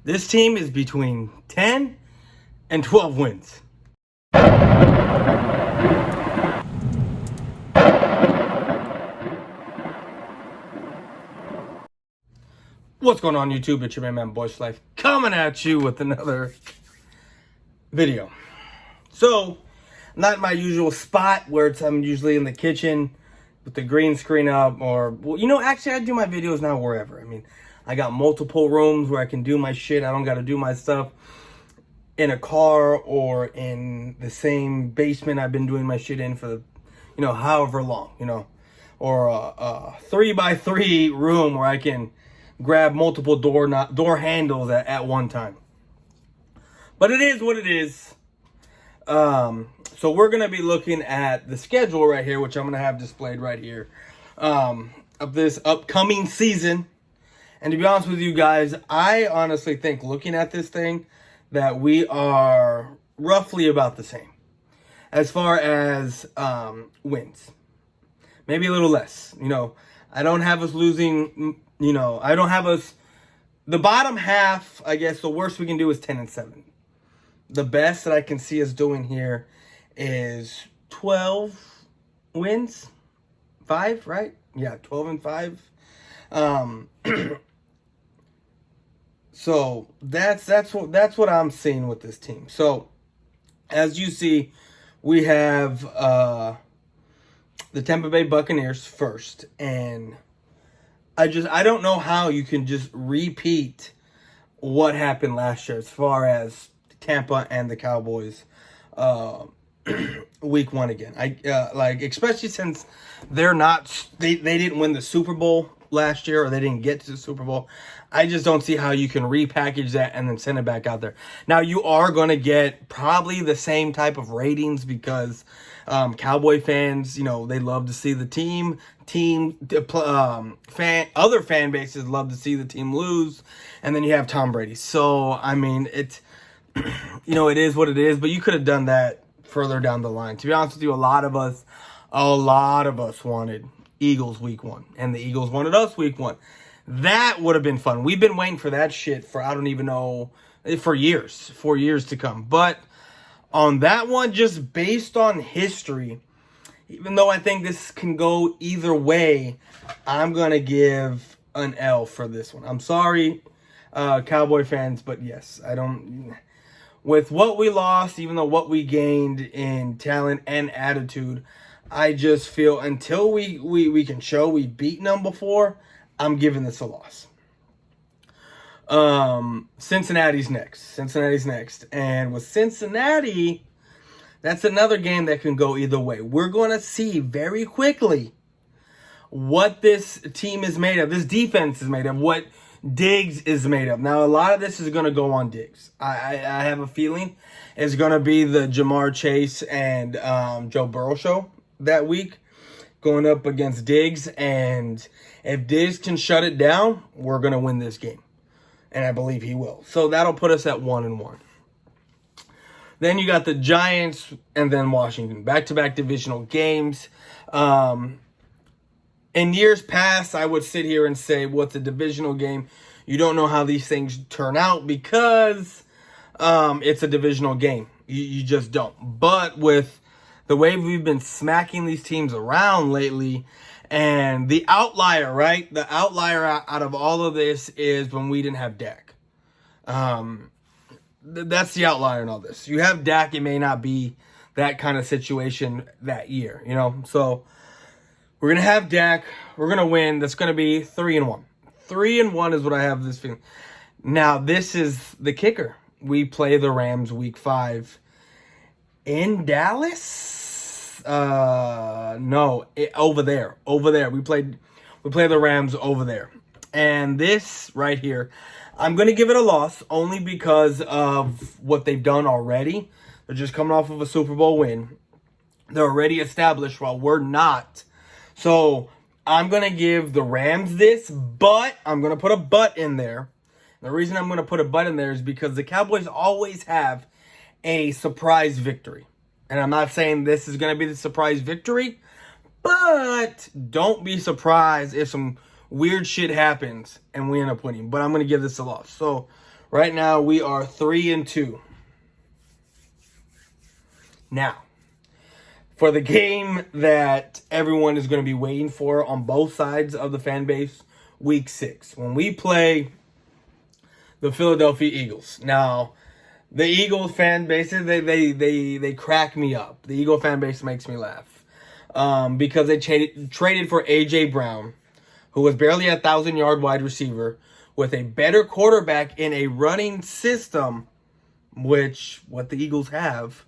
This team is between 10 and 12 wins. What's going on, YouTube? It's your man, Boy's Life, coming at you with another video. So, not my usual spot where I'm usually in the kitchen with the green screen up, or, well, actually, I do my videos now wherever. I mean, I got multiple rooms where I can do my shit. I don't got to do my stuff in a car or in the same basement I've been doing my shit in for, however long, or a 3x3 room where I can grab multiple door handles at one time. But it is what it is. So we're going to be looking at the schedule right here, which I'm going to have displayed right here, of this upcoming season. And to be honest with you guys, I honestly think, looking at this thing, that we are roughly about the same as far as wins. Maybe a little less. I don't have us losing. I don't have us. The bottom half, I guess, the worst we can do is 10-7. The best that I can see us doing here is 12 wins. 5, right? Yeah, 12-5. So that's what I'm seeing with this team. So as you see, we have the Tampa Bay Buccaneers first, and I don't know how you can just repeat what happened last year as far as Tampa and the Cowboys week 1 again. Especially since they didn't win the Super Bowl last year, or they didn't get to the Super Bowl. I just don't see how you can repackage that and then send it back out there. Now, you are going to get probably the same type of ratings because Cowboy fans, they love to see the other fan bases love to see the team lose, and then you have Tom Brady. So, I mean, it is what it is, but you could have done that further down the line. To be honest with you, a lot of us wanted Eagles week 1, and the Eagles wanted us week 1. That would have been fun. We've been waiting for that shit for, I don't even know, for years to come. But on that one, just based on history, even though I think this can go either way, I'm going to give an L for this one. I'm sorry, Cowboy fans, but yes, with what we lost, even though what we gained in talent and attitude, I just feel until we can show we've beaten them before, I'm giving this a loss. Cincinnati's next. And with Cincinnati, that's another game that can go either way. We're going to see very quickly what this team is made of, this defense is made of, what Diggs is made of. Now, a lot of this is going to go on Diggs. I have a feeling it's going to be the Jamar Chase and Joe Burrow show that week, going up against Diggs. And if Diggs can shut it down, we're going to win this game. And I believe he will. So that'll put us at 1-1. Then you got the Giants and then Washington. Back-to-back divisional games. In years past, I would sit here and say, what's a divisional game? You don't know how these things turn out because it's a divisional game. You just don't. But with the way we've been smacking these teams around lately, and the outlier, right? The outlier out of all of this is when we didn't have Dak. That's the outlier in all this. You have Dak, it may not be that kind of situation that year, So we're going to have Dak. We're going to win. That's going to be 3-1. 3-1 is what I have this feeling. Now, this is the kicker. We play the Rams week 5 in Dallas. No, over there. We play the Rams over there. And this right here, I'm going to give it a loss only because of what they've done already. They're just coming off of a Super Bowl win. They're already established while we're not. So I'm going to give the Rams this, but I'm going to put a but in there. The reason I'm going to put a but in there is because the Cowboys always have a surprise victory. And I'm not saying this is going to be the surprise victory, but don't be surprised if some weird shit happens and we end up winning. But I'm going to give this a loss. So Right now, we are 3-2. Now, for the game that everyone is going to be waiting for on both sides of the fan base, Week 6, when we play the Philadelphia Eagles. Now, the Eagles fan base, they crack me up. The Eagle fan base makes me laugh because they traded for A.J. Brown, who was barely a 1,000-yard wide receiver, with a better quarterback in a running system, which what the Eagles have,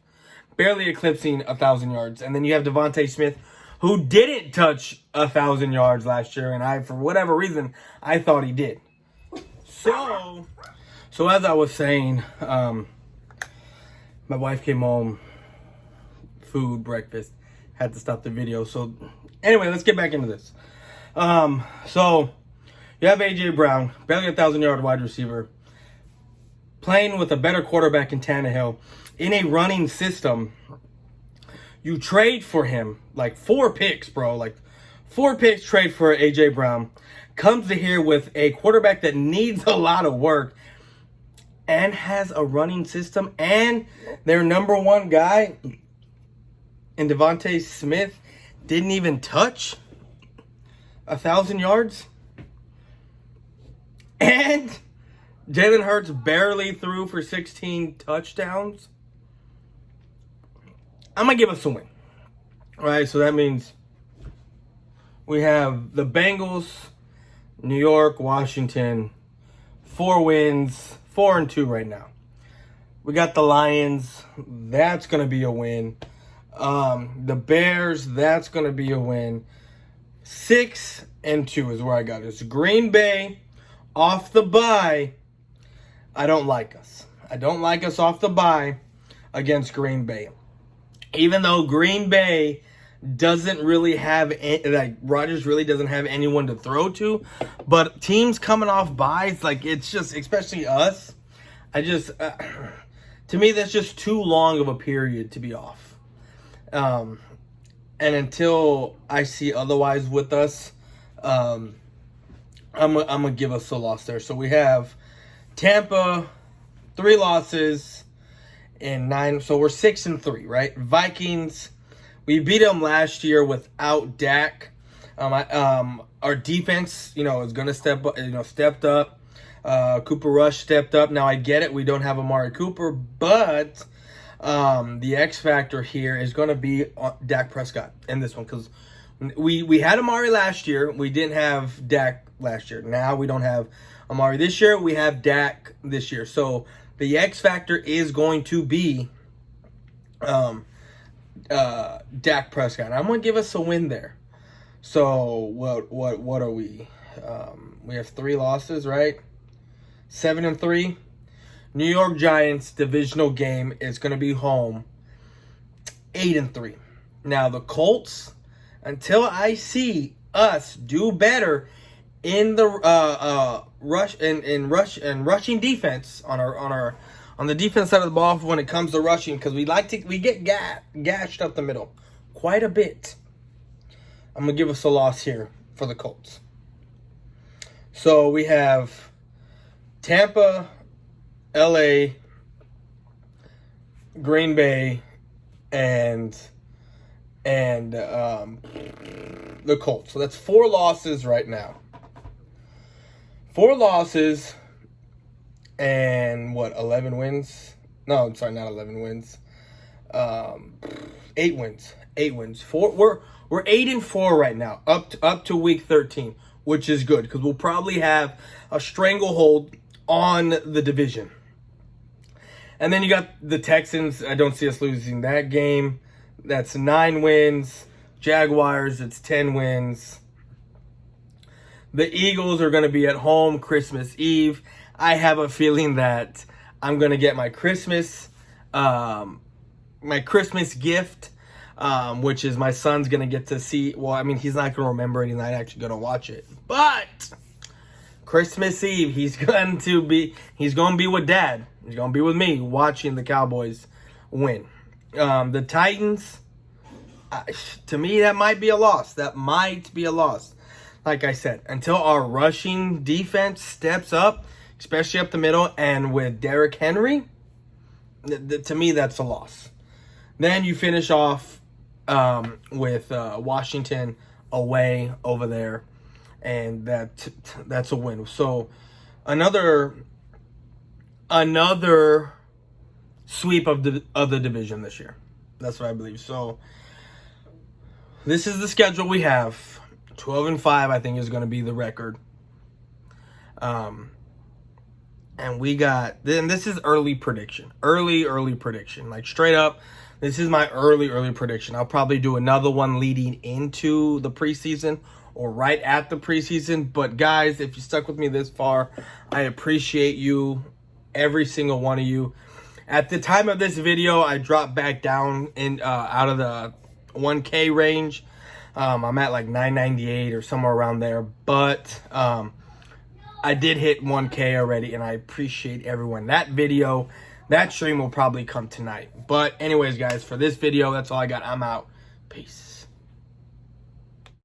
barely eclipsing 1,000 yards. And then you have Devontae Smith, who didn't touch 1,000 yards last year, and for whatever reason, I thought he did. So as I was saying, my wife came home, food, breakfast, had to stop the video. So anyway, let's get back into this. So you have A.J. Brown, barely a 1,000-yard wide receiver, playing with a better quarterback in Tannehill in a running system. You trade for him, like 4 picks, bro. Like 4 picks trade for A.J. Brown. Comes to here with a quarterback that needs a lot of work and has a running system. And their number one guy in Devontae Smith didn't even touch 1,000 yards. And Jalen Hurts barely threw for 16 touchdowns. I'm going to give us a win. All right, so that means we have the Bengals, New York, Washington, 4 wins, 4-2 right now. We got the Lions. That's going to be a win. The Bears, that's going to be a win. 6-2 is where I got it. It's Green Bay off the bye. I don't like us. I don't like us off the bye against Green Bay. Even though Green Bay doesn't really have, Rodgers really doesn't have anyone to throw to. But teams coming off byes, it's just, especially us, to me, that's just too long of a period to be off. And until I see otherwise with us, I'm gonna give us a loss there. So we have Tampa, 3 losses and 9. So we're 6-3, right? Vikings, we beat them last year without Dak. Our defense, is gonna stepped up. Cooper Rush stepped up. Now I get it, we don't have Amari Cooper, but the X factor here is gonna be Dak Prescott in this one, because we had Amari last year. We didn't have Dak last year. Now we don't have Amari this year. We have Dak this year. So the X factor is going to be Dak Prescott. I'm going to give us a win there. So what are we? We have 3 losses, right? 7-3. New York Giants divisional game is going to be home. 8-3. Now the Colts, until I see us do better in the rushing defense on the defense side of the ball when it comes to rushing, because we get gashed up the middle quite a bit. I'm gonna give us a loss here for the Colts. So we have Tampa, LA, Green Bay, and the Colts. So that's 4 losses right now. 4 losses and 11 wins? No, I'm sorry, not 11 wins. 8 wins. 8 wins. We're 8-4 right now, up to week 13, which is good because we'll probably have a stranglehold on the division. And then you got the Texans. I don't see us losing that game. That's 9 wins. Jaguars, it's 10 wins. The Eagles are going to be at home Christmas Eve. I have a feeling that I'm going to get my Christmas gift, which is my son's going to get to see. Well, I mean, he's not going to remember it. He's not actually going to watch it. But Christmas Eve, he's going to be with Dad. He's going to be with me watching the Cowboys win. The Titans, to me, that might be a loss. Like I said, until our rushing defense steps up, especially up the middle. And with Derrick Henry, to me, that's a loss. Then you finish off with Washington away over there, and that's a win. So another sweep of the division this year. That's what I believe. So this is the schedule we have. 12-5, I think, is going to be the record. And we got, then this is early prediction. Early prediction. Like, straight up, this is my early prediction. I'll probably do another one leading into the preseason or right at the preseason. But, guys, if you stuck with me this far, I appreciate you, every single one of you. At the time of this video, I dropped back down in out of the 1K range. I'm at like 998 or somewhere around there. But I did hit 1K already, and I appreciate everyone. That stream will probably come tonight. But anyways, guys, for this video, that's all I got. I'm out. Peace.